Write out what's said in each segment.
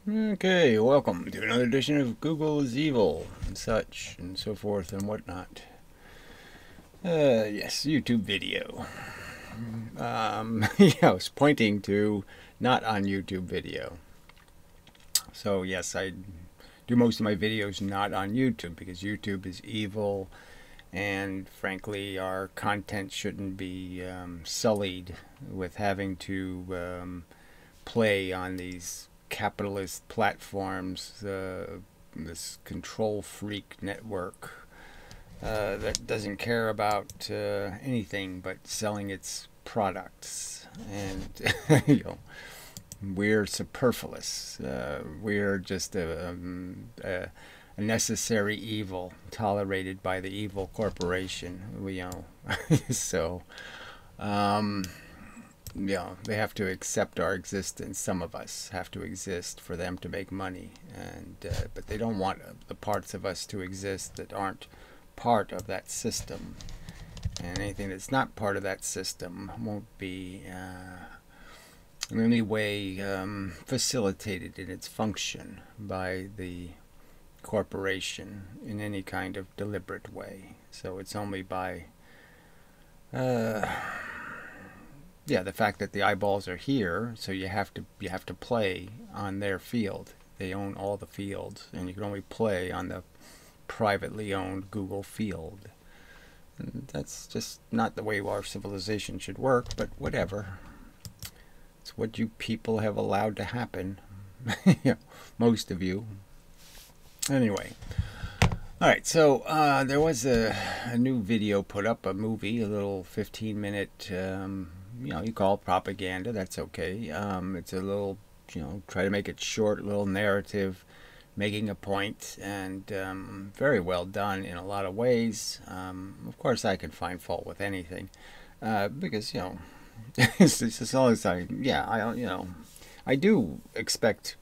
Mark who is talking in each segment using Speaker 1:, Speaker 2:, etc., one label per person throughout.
Speaker 1: Okay, welcome to another edition of Google is Evil and such and so forth and whatnot. Yes, YouTube video. I was pointing to not on YouTube video. So yes, I do most of my videos not on YouTube because YouTube is evil, and frankly, our content shouldn't be sullied with having to play on these capitalist platforms, this control freak network that doesn't care about anything but selling its products. And we're superfluous. We're just a necessary evil tolerated by the evil corporation. So they have to accept our existence. Some of us have to exist for them to make money, and but they don't want the parts of us to exist that aren't part of that system. And anything that's not part of that system won't be in any way facilitated in its function by the corporation in any kind of deliberate way. So it's only by the fact that the eyeballs are here, so you have to play on their field. They own all the fields, and you can only play on the privately owned Google field. And that's just not the way our civilization should work, but whatever. It's what you people have allowed to happen. Most of you. Anyway. Alright, so there was a new video put up, a movie, a little 15-minute, you call it propaganda, that's okay. It's a little, try to make it short, a little narrative, making a point, and very well done in a lot of ways. Of course, I can find fault with anything, because, it's just all as I do expect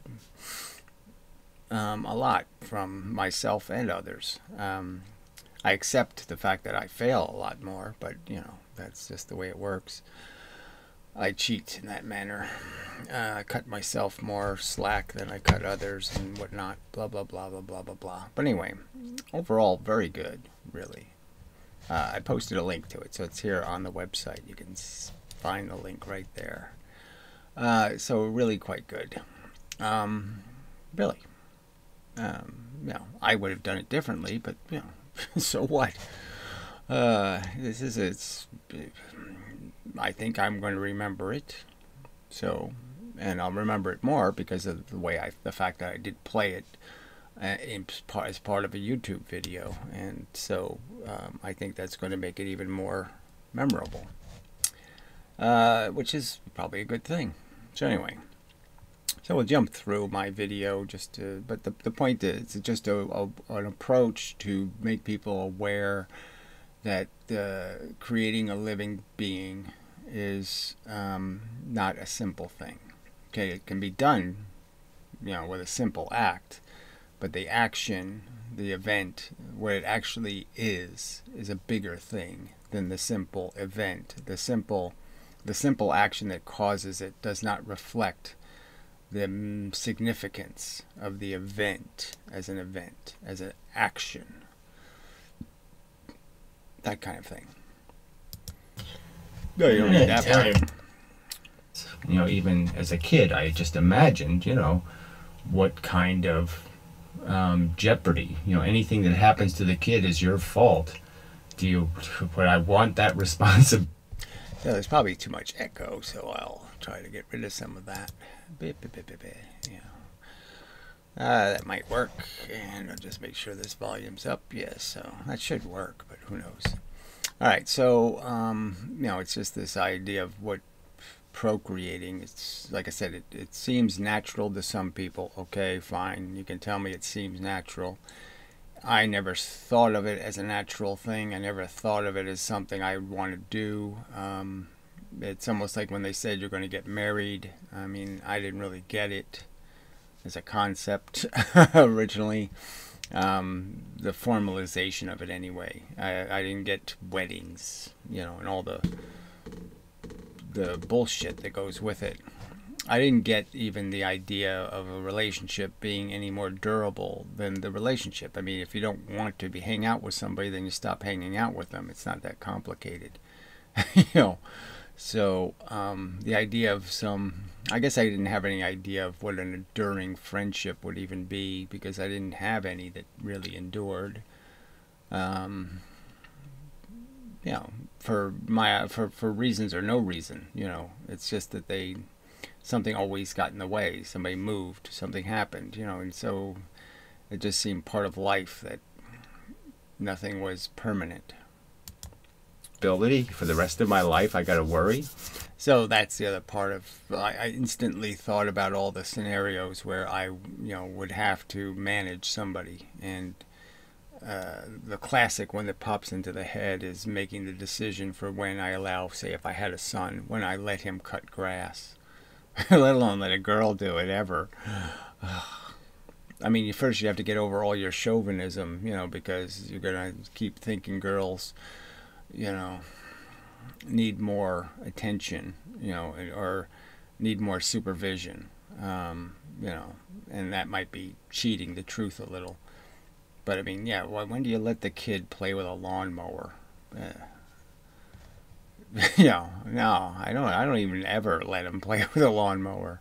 Speaker 1: a lot from myself and others. I accept the fact that I fail a lot more, but that's just the way it works. I cheat in that manner. I cut myself more slack than I cut others and whatnot. Blah blah blah blah blah blah blah. But anyway, overall, very good, really. I posted a link to it, so it's here on the website. You can find the link right there. So really quite good. Really. I would have done it differently, but so what? I think I'm going to remember it. So, and I'll remember it more because of the fact that I did play it as part of a YouTube video, and so I think that's going to make it even more memorable, which is probably a good thing. So anyway. So we'll jump through my video but the point is it's just an approach to make people aware that creating a living being is not a simple thing. Okay, it can be done, with a simple act, but the action, the event, what it actually is a bigger thing than the simple event. The simple action that causes it does not reflect the significance of the event, as an action, that kind of thing. No, you don't need that part.
Speaker 2: Even as a kid, I just imagined, what kind of jeopardy, anything that happens to the kid is your fault. Would I want that responsibility?
Speaker 1: Yeah, there's probably too much echo, so I'll try to get rid of some of that. That might work, and I'll just make sure this volume's up. Yes, so that should work, but who knows. Alright, so it's just this idea of what procreating, it's like I said, it seems natural to some people. Okay, fine, you can tell me it seems natural. I never thought of it as a natural thing. I never thought of it as something I would want to do. It's almost like when they said you're going to get married. I mean, I didn't really get it as a concept originally. The formalization of it anyway. I didn't get weddings, and all the bullshit that goes with it. I didn't get even the idea of a relationship being any more durable than the relationship. I mean, if you don't want to be hang out with somebody, then you stop hanging out with them. It's not that complicated, you know. So the idea of some, I guess I didn't have any idea of what an enduring friendship would even be, because I didn't have any that really endured. You know, for reasons or no reason. You know, it's just that something always got in the way. Somebody moved, something happened. You know, and so it just seemed part of life that nothing was permanent.
Speaker 2: Ability for the rest of my life, I got to worry.
Speaker 1: So that's the other part of. I instantly thought about all the scenarios where I, would have to manage somebody, and the classic one that pops into the head is making the decision for when I allow, say, if I had a son, when I let him cut grass, let alone let a girl do it ever. I mean, first you have to get over all your chauvinism, because you're gonna keep thinking girls, need more attention, or need more supervision, and that might be cheating the truth a little. But I mean, yeah, when do you let the kid play with a lawnmower? No, I don't even ever let him play with a lawnmower.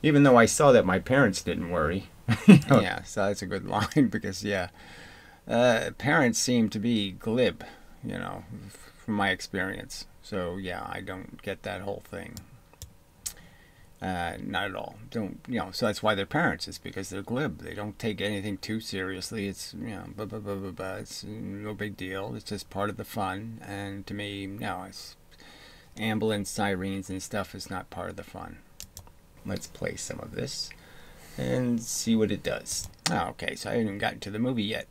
Speaker 2: Even though I saw that my parents didn't worry.
Speaker 1: Yeah, so that's a good line, because parents seem to be glib, from my experience. So yeah, I don't get that whole thing. Not at all. Don't, so that's why they're parents. It's because they're glib. They don't take anything too seriously. It's, blah, blah, blah, blah, blah. It's no big deal. It's just part of the fun. And to me, no, it's ambulance sirens and stuff is not part of the fun. Let's play some of this and see what it does. Oh, okay, so I haven't even gotten to the movie yet.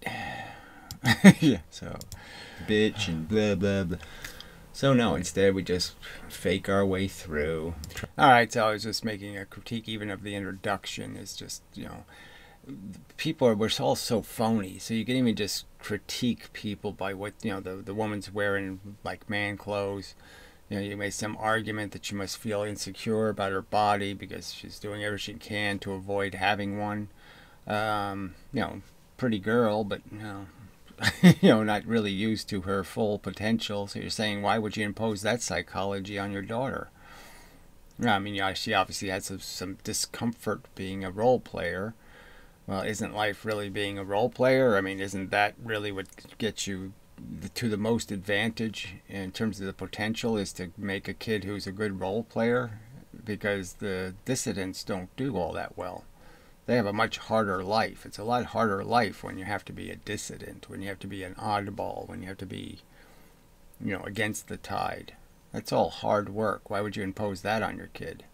Speaker 1: Yeah, so bitch and blah, blah, blah. So no, instead we just fake our way through. Alright, so I was just making a critique even of the introduction. It's just, we're all so phony. So you can even just critique people by what, the woman's wearing, like, man clothes. You made some argument that she must feel insecure about her body because she's doing everything she can to avoid having one. Pretty girl, but, not really used to her full potential. So you're saying, why would you impose that psychology on your daughter? I mean, she obviously had some discomfort being a role player. Well, isn't life really being a role player? I mean, isn't that really what gets you to the most advantage in terms of the potential, is to make a kid who's a good role player? Because the dissidents don't do all that well. They have a much harder life. It's a lot harder life when you have to be a dissident, when you have to be an oddball, when you have to be, against the tide. That's all hard work. Why would you impose that on your kid?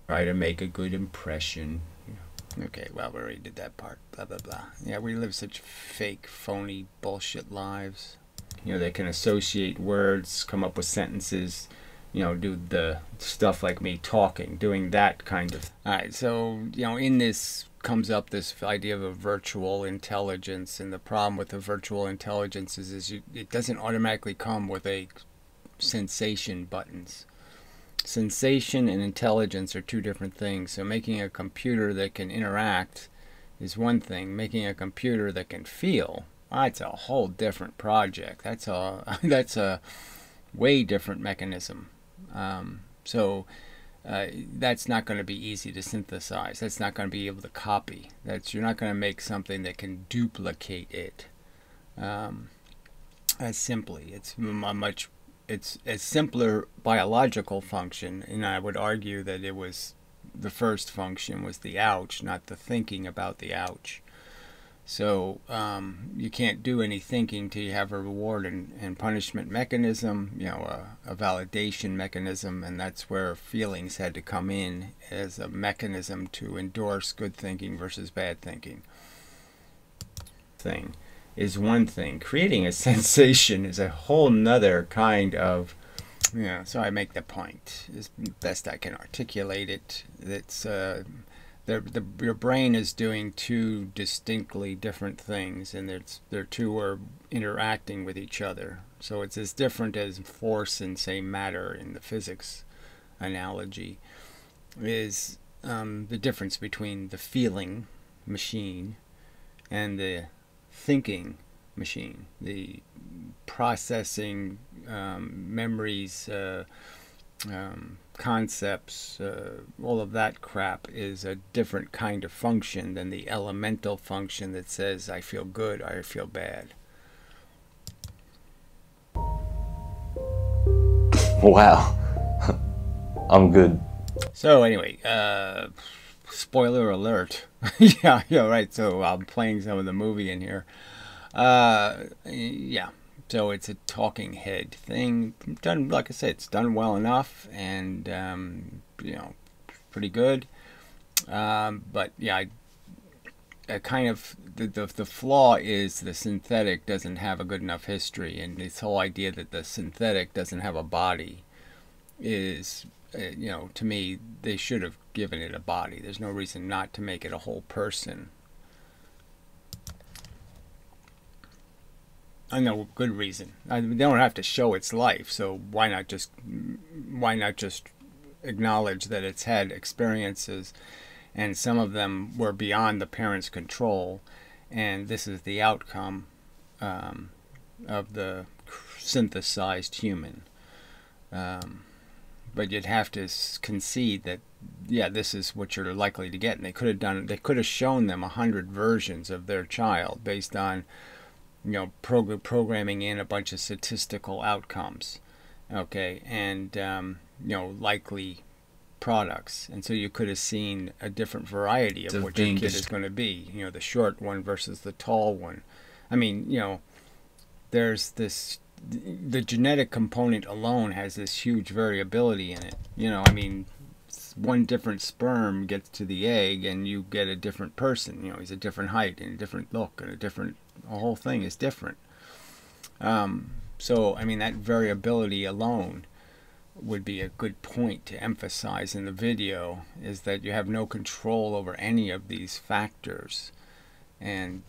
Speaker 1: Try to make a good impression. Okay, well, we already did that part. Blah, blah, blah. Yeah, we live such fake, phony, bullshit lives. They can associate words, come up with sentences, do the stuff like me talking, doing that kind of. Alright, so, in this comes up this idea of a virtual intelligence, and the problem with the virtual intelligence is it doesn't automatically come with a sensation buttons. Sensation and intelligence are two different things. So making a computer that can interact is one thing. Making a computer that can feel, that's a whole different project. That's a way different mechanism. That's not going to be easy to synthesize. That's not going to be able to copy. You're not going to make something that can duplicate it. As simply, it's a simpler biological function, and I would argue that the first function was the ouch, not the thinking about the ouch. So you can't do any thinking till you have a reward and punishment mechanism, a validation mechanism, and that's where feelings had to come in as a mechanism to endorse good thinking versus bad thinking. Thing is one thing. Creating a sensation is a whole nother kind of. So I make the point as best I can articulate it. It's your brain is doing two distinctly different things, and they're two are interacting with each other. So it's as different as force and, say, matter in the physics analogy, is the difference between the feeling machine and the thinking machine, the processing memories, concepts, all of that crap is a different kind of function than the elemental function that says I feel good, I feel bad.
Speaker 3: Wow. I'm good.
Speaker 1: So anyway, spoiler alert. Yeah, right. So I'm playing some of the movie in here. Yeah. So it's a talking head thing. Done, like I said, it's done well enough, and pretty good. But yeah, I kind of the flaw is the synthetic doesn't have a good enough history, and this whole idea that the synthetic doesn't have a body is, to me, they should have given it a body. There's no reason not to make it a whole person. I know, good reason. They don't have to show its life, so why not just acknowledge that it's had experiences, and some of them were beyond the parents' control, and this is the outcome of the synthesized human. But you'd have to concede that, yeah, this is what you're likely to get. And they could have shown them 100 versions of their child based on, programming in a bunch of statistical outcomes, okay, and likely products. And so you could have seen a different variety of what your kid is going to be. The short one versus the tall one. I mean, there's this. The genetic component alone has this huge variability in it. One different sperm gets to the egg and you get a different person. He's a different height and a different look and the whole thing is different. So, that variability alone would be a good point to emphasize in the video, is that you have no control over any of these factors. And,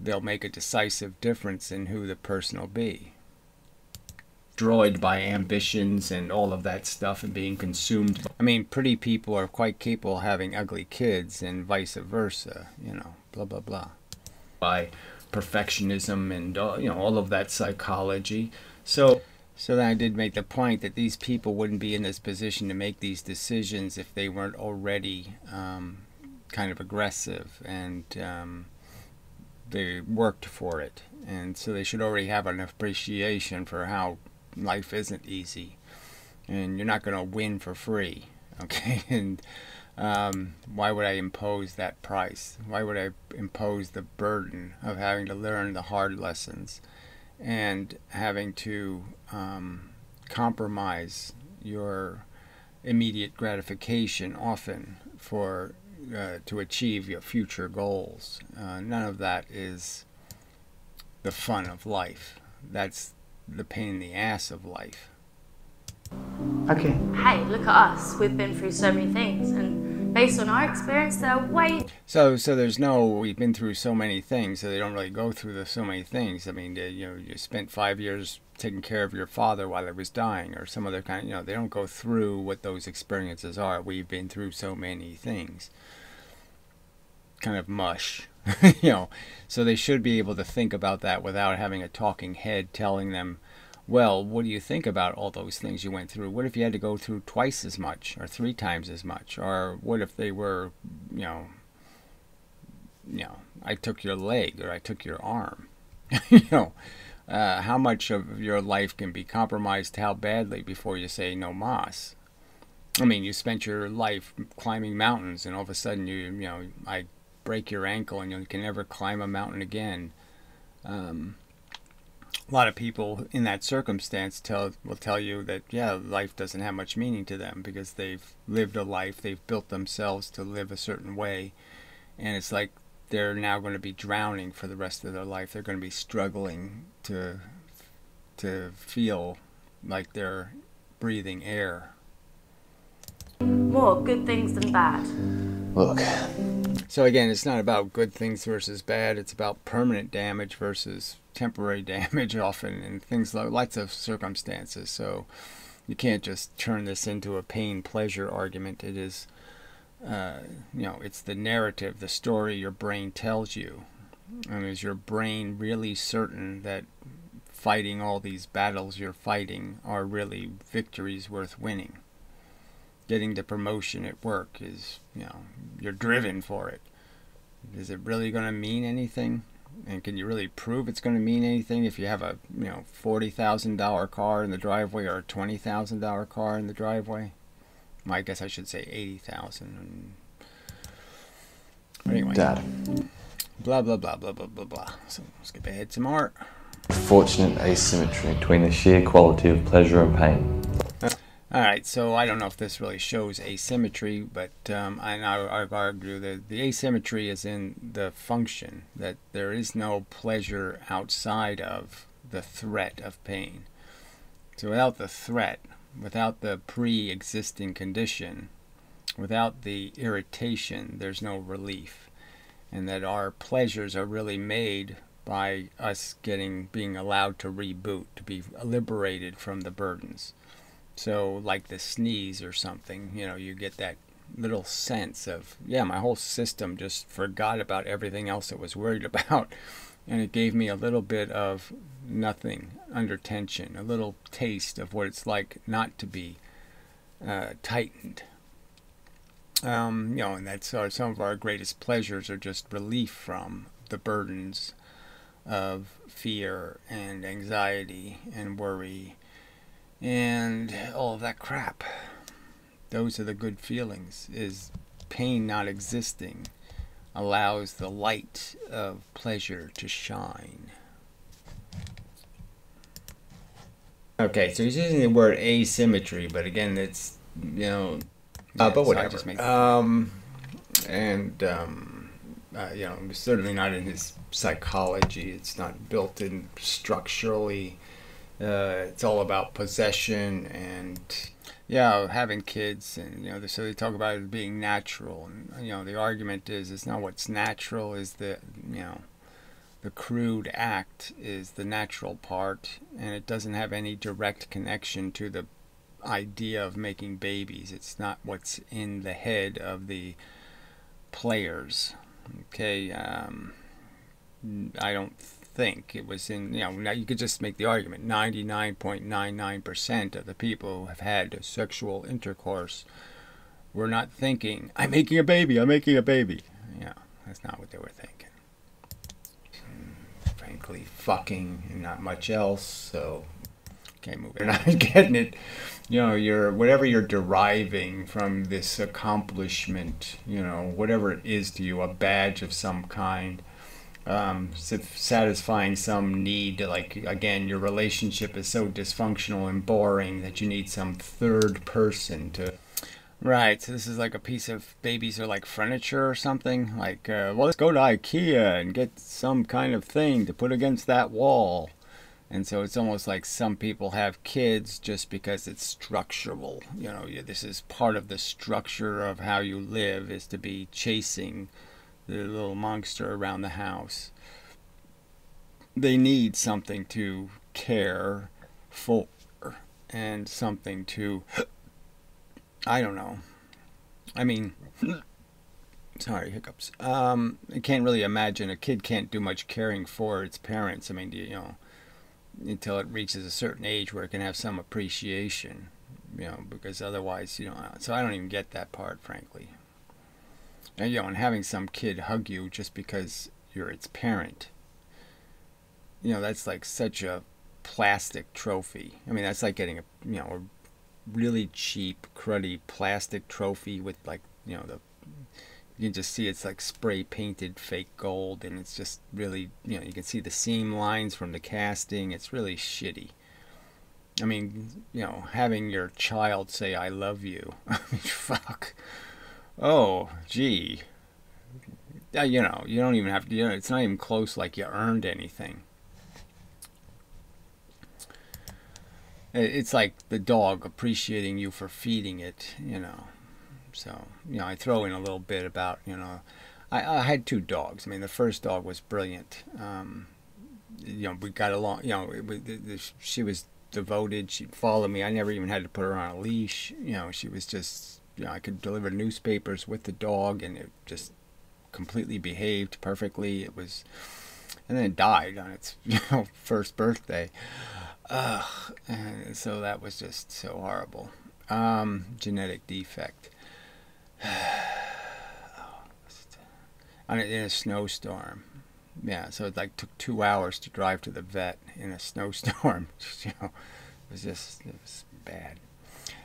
Speaker 1: they'll make a decisive difference in who the person will be. Destroyed by ambitions and all of that stuff and being consumed. Pretty people are quite capable of having ugly kids and vice versa, blah, blah, blah. By perfectionism and, all of that psychology. So then I did make the point that these people wouldn't be in this position to make these decisions if they weren't already kind of aggressive and they worked for it, and so they should already have an appreciation for how life isn't easy, and you're not going to win for free, okay? And why would I impose that price? Why would I impose the burden of having to learn the hard lessons and having to compromise your immediate gratification often for to achieve your future goals? None of that is the fun of life. That's the pain in the ass of life.
Speaker 4: Okay.
Speaker 5: Hey, look at us. We've been through so many things, and based on our experience, they're way...
Speaker 1: So we've been through so many things, so they don't really go through so many things. You spent 5 years taking care of your father while he was dying, or some other kind of, they don't go through what those experiences are. We've been through so many things. Kind of mush. So they should be able to think about that without having a talking head telling them, well, what do you think about all those things you went through? What if you had to go through twice as much or 3 times as much? Or what if they were, I took your leg or I took your arm? How much of your life can be compromised, how badly, before you say no mas? You spent your life climbing mountains, and all of a sudden I break your ankle and you can never climb a mountain again. A lot of people in that circumstance will tell you that, yeah, life doesn't have much meaning to them because they've lived a life, they've built themselves to live a certain way, and it's like they're now going to be drowning for the rest of their life. They're going to be struggling to feel like they're breathing air.
Speaker 5: More good things than bad.
Speaker 3: Look,
Speaker 1: So again, it's not about good things versus bad. It's about permanent damage versus temporary damage often, and things like lots of circumstances. So you can't just turn this into a pain-pleasure argument. It is, it's the narrative, the story your brain tells you. And is your brain really certain that fighting all these battles you're fighting are really victories worth winning? Getting the promotion at work is, you're driven for it. Is it really going to mean anything? And can you really prove it's going to mean anything if you have a, $40,000 car in the driveway or a $20,000 car in the driveway? Well, I guess I should say 80,000. Anyway.
Speaker 3: Dad.
Speaker 1: Blah, blah, blah, blah, blah, blah, blah. So, skip ahead some art.
Speaker 3: Fortunate asymmetry between the sheer quality of pleasure and pain.
Speaker 1: Alright, so I don't know if this really shows asymmetry, but I argue that the asymmetry is in the function, that there is no pleasure outside of the threat of pain. So without the threat, without the pre-existing condition, without the irritation, there's no relief. And that our pleasures are really made by us being allowed to reboot, to be liberated from the burdens. So like the sneeze or something, you get that little sense of, my whole system just forgot about everything else it was worried about. And it gave me a little bit of nothing under tension, a little taste of what it's like not to be tightened. And that's some of our greatest pleasures are just relief from the burdens of fear and anxiety and worry and all of that crap. Those are the good feelings. Is pain not existing allows the light of pleasure to shine. Okay, so he's using the word asymmetry, but again, it's, but whatever. Certainly not in his psychology. It's not built in structurally. It's all about possession and having kids, and so they talk about it as being natural, and the argument is it's not what's natural, is the crude act is the natural part, and it doesn't have any direct connection to the idea of making babies. It's not what's in the head of the players. Okay, I don't think it was in, now you could just make the argument 99.99% of the people who have had sexual intercourse were not thinking, I'm making a baby, I'm making a baby. That's not what they were thinking. Frankly, fucking and not much else. So okay, moving on. Getting it, whatever you're deriving from this accomplishment, whatever it is to you, a badge of some kind, satisfying some need, like, again, your relationship is so dysfunctional and boring that you need some third person to... Right, so this is like a piece of, babies are like furniture or something, like, let's go to IKEA and get some kind of thing to put against that wall. And so it's almost like some people have kids just because it's structural. This is part of the structure of how you live, is to be chasing the little monster around the house. They need something to care for and something to, I don't know. I mean, sorry, hiccups. I can't really imagine, a kid can't do much caring for its parents. I mean, until it reaches a certain age where it can have some appreciation, because otherwise, so I don't even get that part, frankly. And having some kid hug you just because you're its parent, that's like such a plastic trophy. I mean, that's like getting a really cheap, cruddy plastic trophy with, like, you can just see it's like spray painted fake gold, and it's just really, you can see the seam lines from the casting. It's really shitty. I mean, having your child say I love you, I mean, fuck. Oh, gee. You don't even have to, it's not even close like you earned anything. It's like the dog appreciating you for feeding it, So, I throw in a little bit about, I had 2 dogs. I mean, the first dog was brilliant. We got along, she was devoted. She'd follow me. I never even had to put her on a leash. She was just, I could deliver newspapers with the dog, and it just completely behaved perfectly. It was, and then it died on its, first birthday. And so that was just so horrible. Genetic defect. In a snowstorm. Yeah, so it like took 2 hours to drive to the vet in a snowstorm. It was bad.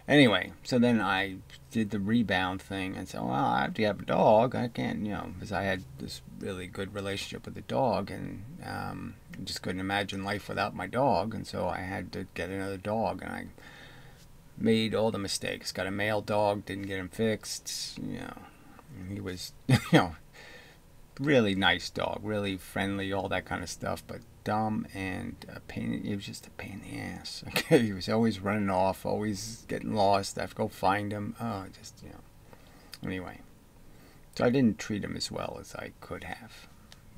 Speaker 1: Anyway, so then I did the rebound thing and said, well, I have to have a dog. I can't, because I had this really good relationship with the dog, and just couldn't imagine life without my dog, and so I had to get another dog, and I made all the mistakes. Got a male dog, didn't get him fixed, and he was, really nice dog, really friendly, all that kind of stuff, but dumb and a pain. It was just a pain in the ass. Okay, he was always running off, always getting lost. I have to go find him. Anyway, so I didn't treat him as well as I could have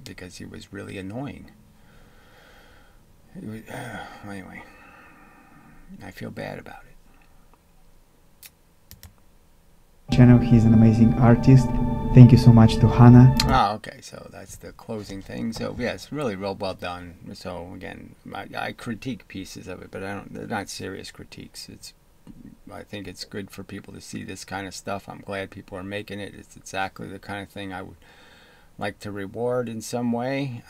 Speaker 1: because he was really annoying. Anyway, I feel bad about it.
Speaker 4: Channel. He's an amazing artist. Thank you so much to Hannah.
Speaker 1: Okay, so that's the closing thing. So yeah, it's really real well done. So again, I critique pieces of it, but they're not serious critiques. I think it's good for people to see this kind of stuff. I'm glad people are making it. It's exactly the kind of thing I would like to reward in some way.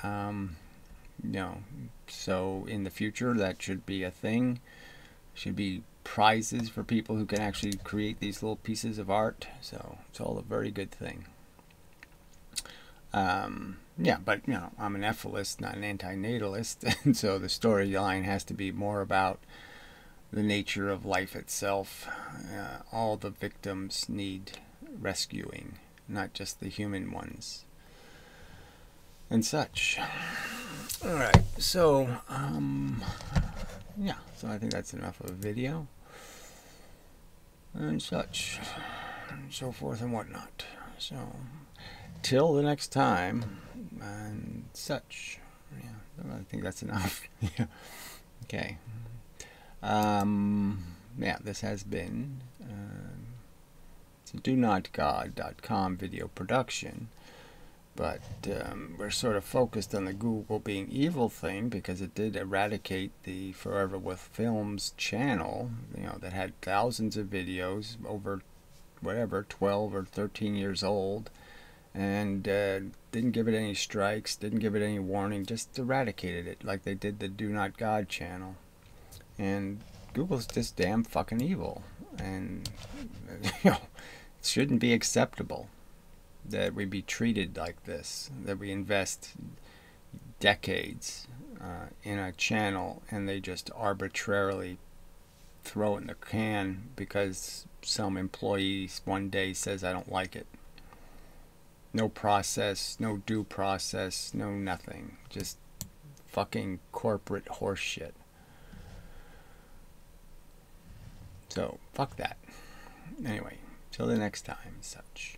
Speaker 1: So in the future that should be a thing. Should be prizes for people who can actually create these little pieces of art. So it's all a very good thing. Yeah, but I'm an ethicist, not an antinatalist, and so the storyline has to be more about the nature of life itself. All the victims need rescuing, not just the human ones, and such. All right, so yeah, so I think that's enough of a video and such, and so forth and whatnot. So till the next time and such. Yeah, I think that's enough. Yeah. Okay. Yeah, this has been it's a donotgod.com video production, but we're sort of focused on the Google being evil thing because it did eradicate the Forever with Films channel, that had thousands of videos over whatever 12 or 13 years old, and didn't give it any strikes, didn't give it any warning, just eradicated it like they did the Do Not God channel. And Google's just damn fucking evil, and it shouldn't be acceptable that we be treated like this, that we invest decades in a channel and they just arbitrarily throw it in the can because some employee one day says I don't like it. No process, no due process, no nothing. Just fucking corporate horseshit. So, fuck that. Anyway, till the next time, such.